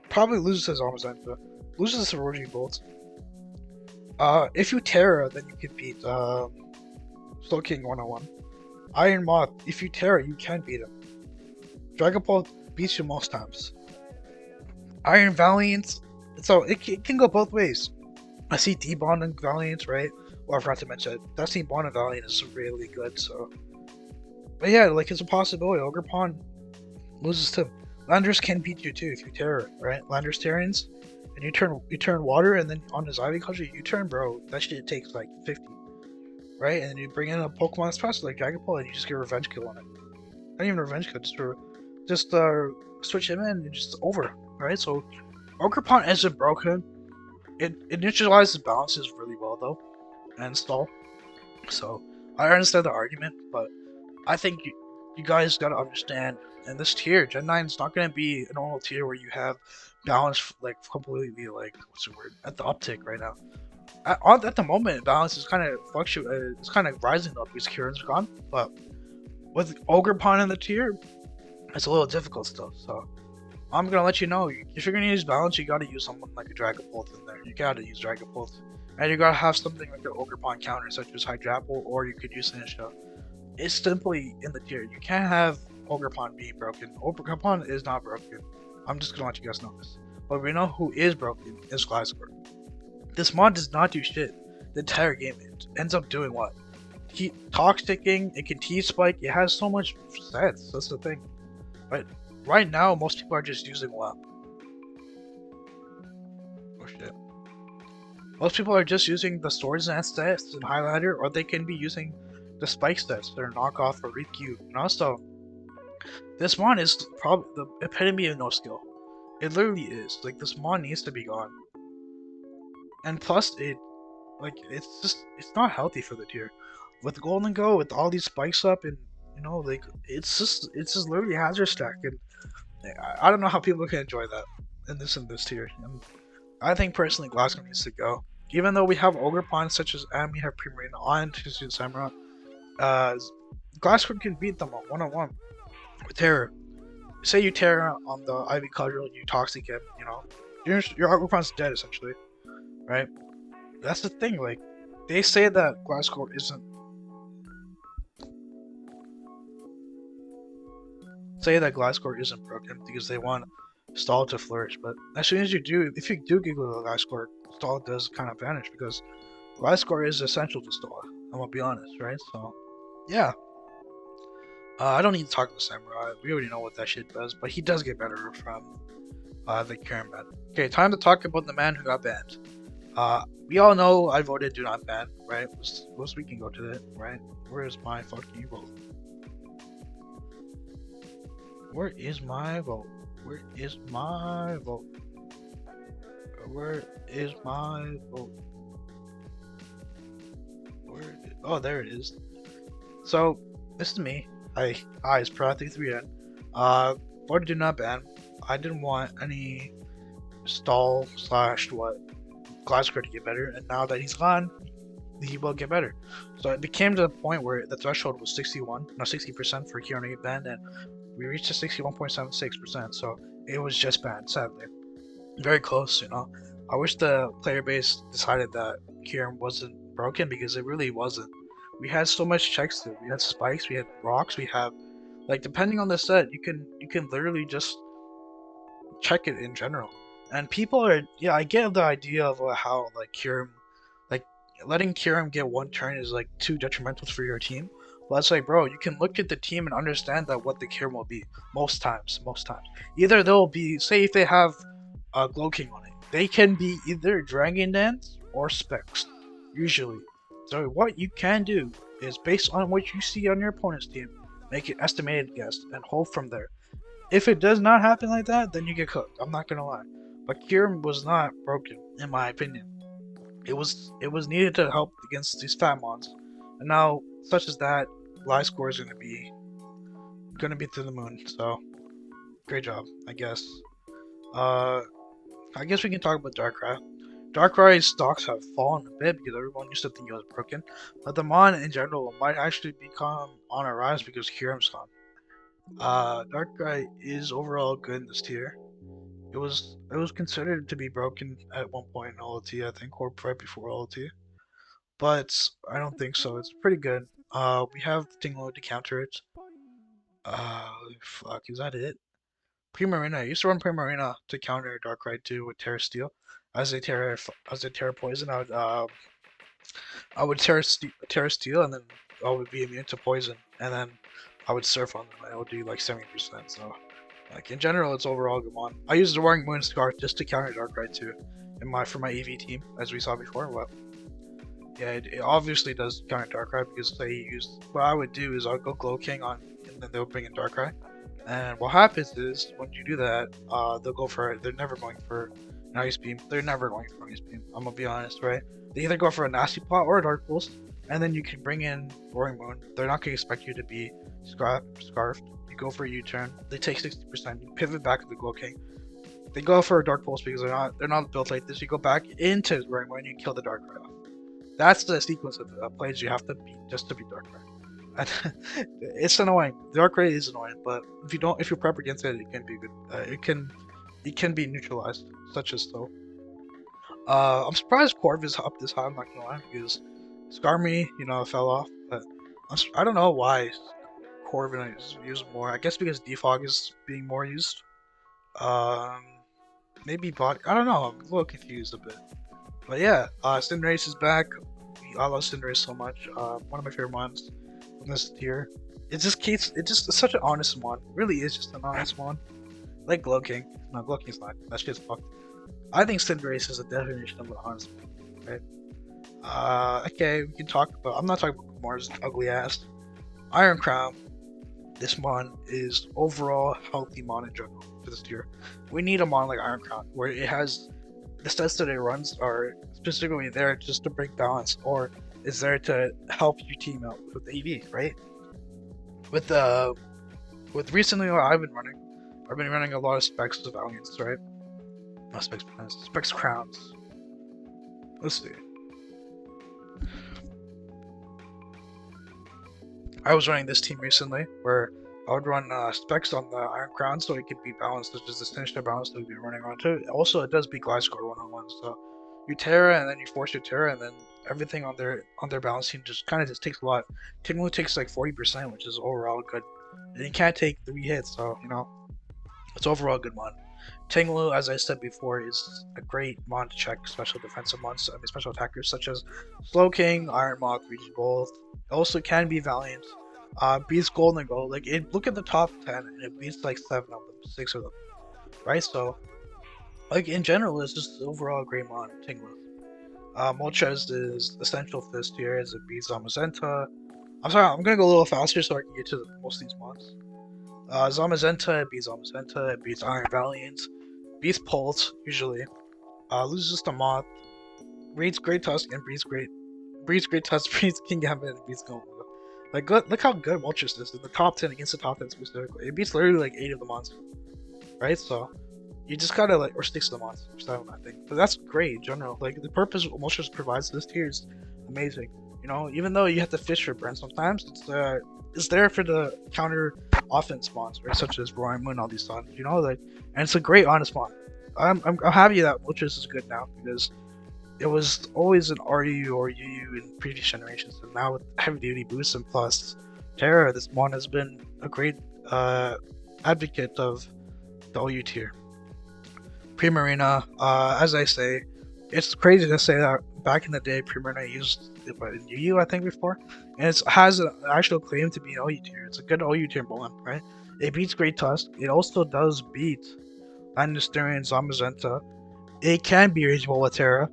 probably loses his Amazanta, loses his Roji Bolt. If you Terra, then you can beat Slow King 101. Iron Moth, if you Terra, you can beat him. Dragapult beats you most times. Iron Valiant, so it can go both ways. I see D-Bond and Valiant, right? Or I forgot to mention, that D-Bond and Valiant is really good, so. But yeah, like it's a possibility. Ogerpon loses to Landers can beat you too if you Terra, right? Landers Terrans, and you turn water, and then on his Ivy culture you turn, bro. That shit takes like 50, right? And then you bring in a Pokemon that's faster like Dragapult, and you just get a revenge kill on it. Not even a revenge kill, just switch him in and just over, right? So Ogerpon isn't broken. It neutralizes balances really well though, and stall. So I understand the argument, but I think you guys gotta understand. In this tier, Gen 9 is not gonna be a normal tier where you have balance like completely like what's the word at the uptick right now. At the moment, balance is kind of fluctuating. It's kind of rising up because Kyurem's gone, but with Ogerpon in the tier, it's a little difficult still. So I'm gonna let you know if you're gonna use balance, you gotta use someone like a Dragapult in there. You gotta use Dragapult, and you gotta have something like an Ogerpon counter, such as Hydrapple, or you could use Sinisha. It's simply in the tier. You can't have Ogerpon being broken. Ogerpon is not broken. I'm just gonna let you guys know this. But we know who is broken is Gliscor. This mod does not do shit. The entire game ends up doing what? Toxicking, it can T-spike, it has so much sets, that's the thing. But right now, most people are just using WAP. Oh shit. Most people are just using the Swords and stats and Highlighter, or they can be using the Spike stats that are knockoff for Rikyu. And also, this mod is probably the epitome of no skill. It literally is. Like, this mod needs to be gone. And plus, it's not healthy for the tier. With Golden Go, with all these spikes up, and like it's just literally hazard stack, and I don't know how people can enjoy that in this tier. And I think personally, Glasgow needs to go. Even though we have Ogerpon such as we have Primarina on to Samura, Glasgow can beat them on one-on-one with Terra. Say you Terra on the Ivy Cudgel, you Toxic him, your Ogerpon's dead essentially, right? That's the thing. Like they say that Glasgow isn't. Say that Gliscor isn't broken because they want Stall to flourish, but as soon as you do, if you do Giggle the Gliscor, Stall does kind of vanish because Gliscor is essential to Stall. I'm gonna be honest, right? So, yeah. I don't need to talk about Samurai. We already know what that shit does, but he does get better from the Kyurem ban. Okay, time to talk about the man who got banned. We all know I voted do not ban, right? We can go to it, right? Where is my fucking vote? Where is my vote? Where is my vote? Where is my vote? Oh, there it is. So this is me. I is Prati 3N. Voted do not ban. I didn't want any stall slash what Glasgow to get better, and now that he's gone, he will get better. So it became to the point where the threshold was 60% for Kyurem to get banned, and we reached to 61.76%. So it was just banned, sadly. Very close, you know. I wish the player base decided that Kyurem wasn't broken, because it really wasn't. We had so much checks to it. We had spikes, we had rocks, we have like, depending on the set, you can literally just check it in general. And people are, yeah, I get the idea of how like Kyurem, like letting Kyurem get one turn is like too detrimental for your team. But it's like, bro, you can look at the team and understand that what the Kyurem will be most times. Either they'll be, say if they have a Glow King on it, they can be either Dragon Dance or Specs, usually. So what you can do is, based on what you see on your opponent's team, make an estimated guess and hold from there. If it does not happen like that, then you get cooked. I'm not gonna lie. But Kyurem was not broken, in my opinion. It was needed to help against these fat mons. And now, such as that, live score is gonna be through the moon. So great job, I guess. I guess we can talk about Darkrai. Darkrai's stocks have fallen a bit because everyone used to think it was broken, but the mon in general might actually become on a rise because Kyurem's gone. Darkrai is overall good in this tier. It was considered to be broken at one point in OLT, I think, or right before OLT, but I don't think so. It's pretty good. We have Tinglo to counter it. Fuck, is that it? Primarina. I used to run Primarina to counter Darkrai too with Terra Steel. As a Terra Poison, I would Terra Steel, and then I would be immune to poison, and then I would surf on them. I would do like 70%. So, like in general, it's overall good one. I used the Roaring Moon Scarf just to counter Darkrai too, for my EV team, as we saw before. Well, yeah, it obviously does counter Darkrai because they used. What I would do is I'll go Glow King on, and then they'll bring in Darkrai. And what happens is when you do that, they'll go for it. They're never going for an Ice Beam. They're never going for an Ice Beam. I'm gonna be honest, right? They either go for a Nasty Plot or a Dark Pulse, and then you can bring in Roaring Moon. They're not gonna expect you to be scarfed. You go for a U-turn. They take 60%. You pivot back to the Glow King. They go for a Dark Pulse because they're not built like this. You go back into Roaring Moon and you kill the Darkrai off. That's the sequence of plays you have to beat just to beat Darkrai. It's annoying. Darkrai is annoying, but if you prep against it, it can be good. It can be neutralized, such as so. I'm surprised Corv is up this high. I'm not gonna lie, because Skarmy, fell off, but I don't know why Corvin is used more. I guess because Defog is being more used. Maybe body. I don't know. I'm a little confused a bit. But yeah, Cinderace is back. I love Cinderace so much. One of my favorite ones from this tier. It's such an honest one. It really is just an honest one. Like Glow King. No, Glow King's not. That shit's fucked. I think Cinderace is a definition of an honest one. Right? Okay, we can talk about. I'm not talking about Kumar's ugly ass. Iron Crown. This mon is overall healthy mon in general for this tier. We need a mon like Iron Crown where it has the stats that it runs are specifically there just to bring balance, or is there to help you team out with AV, right? With recently what I've been running a lot of Specs of Valiants, right? Not Specs Crowns. Let's see. I was running this team recently where I would run Specs on the Iron Crown so it could be balanced, such as the Sinister balance that we'd be running on too. Also, it does beat Gliscor 1-on-1, so you Terra and then you force your Terra, and then everything on their balance team just takes a lot. Tinglu takes like 40%, which is overall good. And you can't take 3 hits, so it's overall a good mon. Tinglu, as I said before, is a great mon to check special defensive mons, special attackers such as Slow King, Iron Mach, Reach both. Also can be Valiant. Beats Gold and Gold. Look at the top 10, and it beats like 7 of them, 6 of them, right? So, in general, it's just overall a great mon, Tinglu. Moltres is Essential Fist here as it beats Zamazenta. I'm sorry, I'm gonna go a little faster so I can get to most of these mons. Zamazenta, it beats Zamazenta, it beats Iron Valiant, beats Pulse, usually. Loses the Moth, breeds Great Tusk, and breeds Great Tusk, breeds King Gambit, and beats Gomu. Like, look how good Moltres is in the top 10 against the top 10 specifically. It beats literally like 8 of the mons, right? So, you just gotta like, or 6 of the mons, or 7, I think. But that's great in general. Like, the purpose Moltres provides this tier is amazing. You know, even though you have to fish for burn sometimes, it's there for the counter offense spawns, right? Such as Roaring Moon, all these spawns, you know, like, and it's a great honest spawn. I'm happy that Moltres is good now because it was always an RU or UU in previous generations, and now with heavy duty boost and plus Terra, this mon has been a great advocate of the OU tier. Primarina, as I say, it's crazy to say that back in the day, Primarina used it in UU, I think, before, and it has an actual claim to be an OU tier. It's a good OU tier mon, right? It beats Great Tusk. It also does beat Landysturian Zamazenta. It can be reachable with Terra.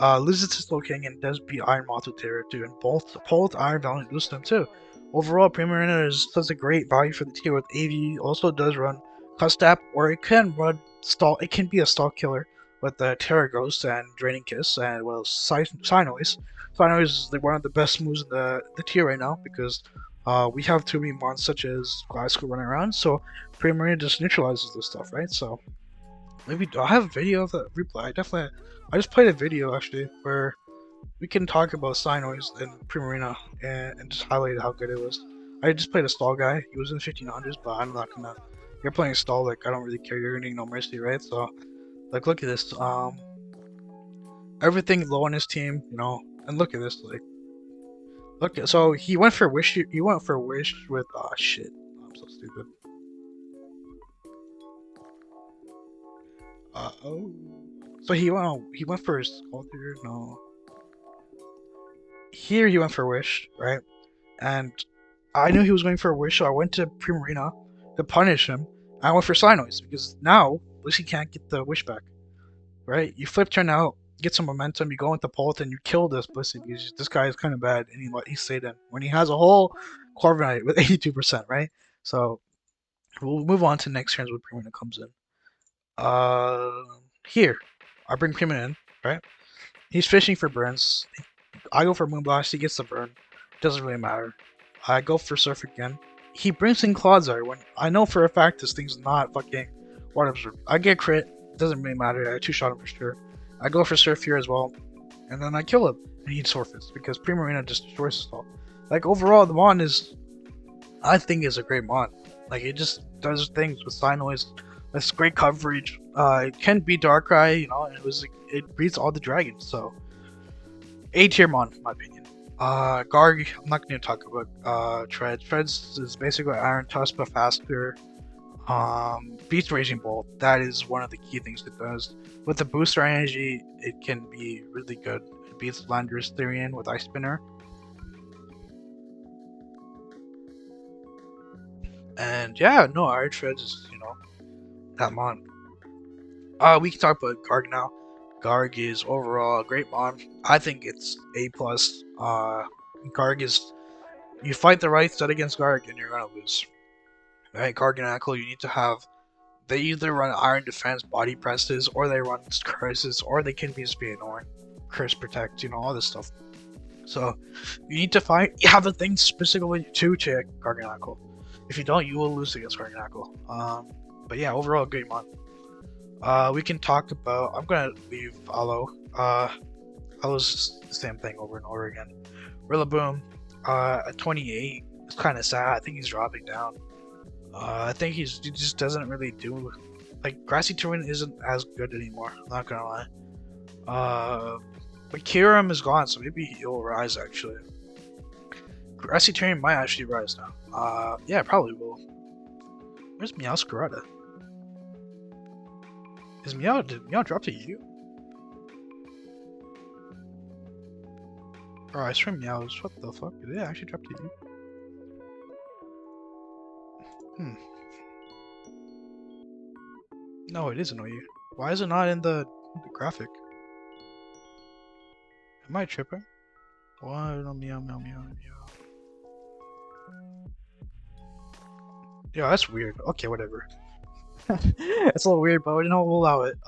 Loses to Slow King and does beat Iron Moth with Terra too, and both Iron Valiant boost them too. Overall, Primarina is such a great value for the tier with AV. Also does run Custap, or it can run stall. It can be a stall killer with the Terra Ghost and Draining Kiss, and well, Cynoise. Cynoise is like one of the best moves in the tier right now because we have too many mons such as Glasgow running around, so Primarina just neutralizes this stuff, right? So maybe I have a video of the replay. I just played a video actually where we can talk about Cynoise and Primarina and just highlight how good it was. I just played a stall guy. He was in 1500s, but I'm not gonna. You're playing stall, like I don't really care. You're getting no mercy, right? So, like, look at this. Everything low on his team, you know, and look at this. Like, look at so he went for wish. He went for wish with shit. I'm so stupid. Oh. So he went for his sculptor. No. Here he went for wish, right? And I knew he was going for a wish, so I went to Primarina to punish him. I went for Cynoise because now at least he can't get the wish back, right? You flip turn out, get some momentum, you go into Pult, and you kill this Blissey because this guy is kind of bad, and he's Satan when he has a whole Corviknight with 82%, right? So we'll move on to next turns when Primarina comes in. Here, I bring Primarina in, right? He's fishing for burns. I go for Moonblast, he gets the burn. Doesn't really matter. I go for Surf again. He brings in Clodsire when I know for a fact this thing's not fucking Water Absorb. I get crit, doesn't really matter. I two-shot him for sure. I go for Surf here as well, and then I kill him. And he Swordfish because Primarina just destroys his all. Like overall, the mon is, I think, is a great mon. Like it just does things with Cynoise. It's great coverage. It can be Darkrai, you know, and it beats all the dragons. So A tier mon, in my opinion. Garg, I'm not going to talk about Treads. Treads is basically Iron Tusk but faster. Beats Raging Bolt. That is one of the key things it does. With the booster energy, it can be really good. It beats Landorus Therian with Ice Spinner. And yeah, no, Iron Treads is, you know, that mon. We can talk about Garg now. Garg is overall a great mon. I think it's A+. Garg is, you fight the right set against Garg and you're gonna lose. Right, Garg and Echo, you need to have, they either run Iron Defense body presses, or they run curses, or they can be Spianorn, Curse Protect, you know, all this stuff. So, you need to fight, you have a thing specifically to check Garg and Echo. If you don't, you will lose against Garg and Echo. But yeah, overall, great mon. We can talk about, I'm gonna leave Aloe. Aloe's the same thing over and over again. Rillaboom, at 28, it's kind of sad. I think he's dropping down. I think he just doesn't really do, like, Grassy Terrain isn't as good anymore, I'm not gonna lie. But Kyurem is gone, so maybe he'll rise actually. Grassy Terrain might actually rise now. Yeah, probably will. Where's Meowscarada? Did Meow drop to you? Oh, I swear Meows. What the fuck? Did it actually drop to you? No, it isn't OU. Why is it not in the graphic? Am I tripping? Why no meow meow meow meow? Yeah, that's weird. Okay, whatever. It's a little weird, but we know we'll allow it.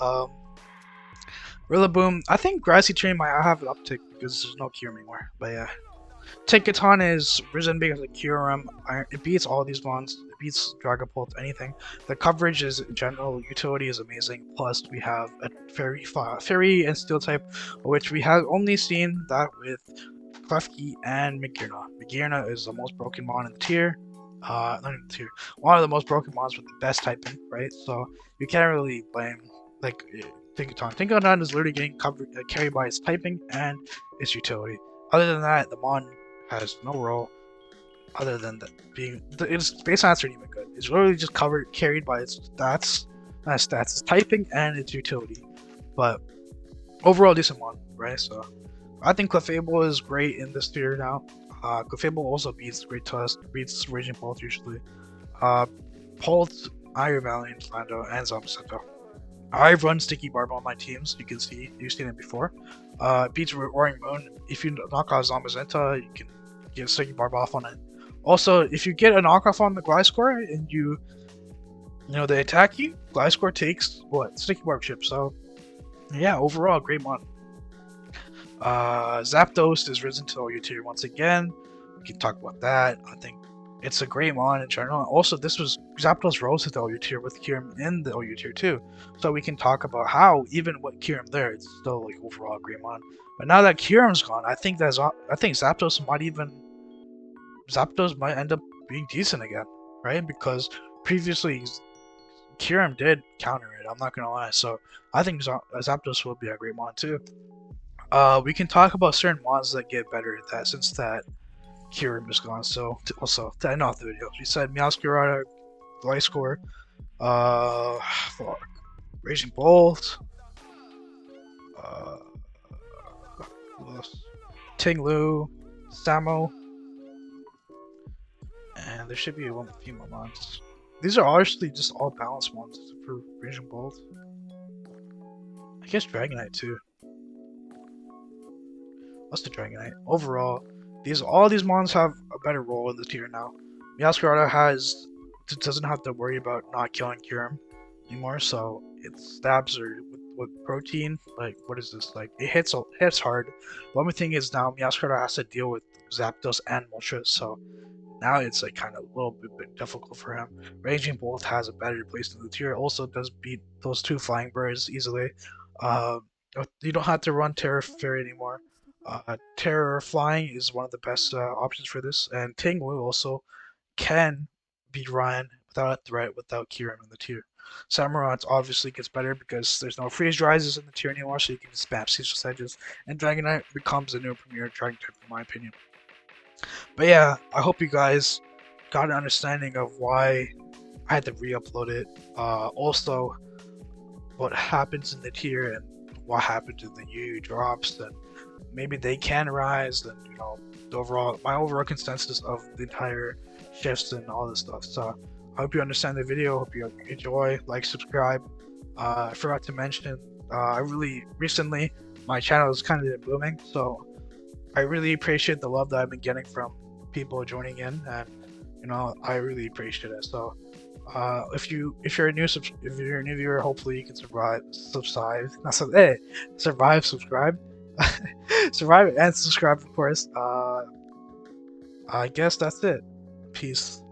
Rillaboom, I think Grassy Train might have an uptick because there's no Kyurem anymore. But yeah. Tinkaton is risen because of Kyurem. It beats all these mons. It beats Dragapult, anything. The coverage is general utility is amazing. Plus, we have a fairy and steel type, which we have only seen that with Klefki and Magearna. Magearna is the most broken mon in the tier. Not in the tier. One of the most broken mons with the best typing, right? So you can't really blame like Tinkaton. Tinkaton is literally getting carried by its typing and its utility. Other than that, the mon has no role other than that being its base stats aren't even good. It's literally just carried by its stats, not its stats, its typing and its utility. But overall decent one, right? So I think Clefable is great in this tier now. Clefable also beats Great Tusk, beats Raging Bolt usually. Bolt, Iron Valiant, Lando, and Zamazenta. I run Sticky Barb on my teams. You can see, you've seen it before. Beats Roaring Moon. If you knock off Zamazenta, you can get Sticky Barb off on it. Also, if you get a knockoff on the Gliscor and they attack you, Gliscor takes what? Sticky Barb chip. So yeah, overall great mon. Zapdos is risen to OU tier once again. We can talk about that. I think it's a great mon in general. Also, this was Zapdos rose to the OU tier with Kyurem in the OU tier too. So we can talk about how even with Kyurem there, it's still like overall a great mon. But now that Kyurem's gone, I think Zapdos might end up being decent again, right? Because previously Kyurem did counter it. I'm not gonna lie. So I think Zapdos will be a great mon too. We can talk about certain mons that get better at that since that Kyurem is gone. So also to end off the video, we said Meowscarada, Gliscor, Raging Bolt, Tinglu, Samo, and there should be a few more mons. These are honestly just all balanced mons for Raging Bolt. I guess Dragonite too. What's the Dragonite? Overall, all these mons have a better role in the tier now. Meowscarada doesn't have to worry about not killing Kyurem anymore, so its stabs are with protein. Like, what is this? Like, it hits hard. The only thing is now Meowscarada has to deal with Zapdos and Moltres, so now it's like kind of a little bit difficult for him. Raging Bolt has a better place in the tier. Also does beat those two flying birds easily. You don't have to run Terra Fairy anymore. Terror Flying is one of the best options for this, and Tinglu also can be run without a threat without Kyurem in the tier. Samurott obviously gets better because there's no freeze dries in the tier anymore, so you can just spam Ceaseless Edges, and Dragonite becomes the new premier Dragon type in my opinion. But yeah, I hope you guys got an understanding of why I had to re-upload it. Also, what happens in the tier and what happens in the UU drops, and maybe they can rise, and my overall consensus of the entire shifts and all this stuff. So I hope you understand the video. Hope you enjoy. Like, subscribe. I forgot to mention, recently my channel is kind of booming, so I really appreciate the love that I've been getting from people joining in, and I really appreciate it. So if you're a new viewer, hopefully you can survive, subscribe, survive and subscribe, of course. I guess that's it. Peace.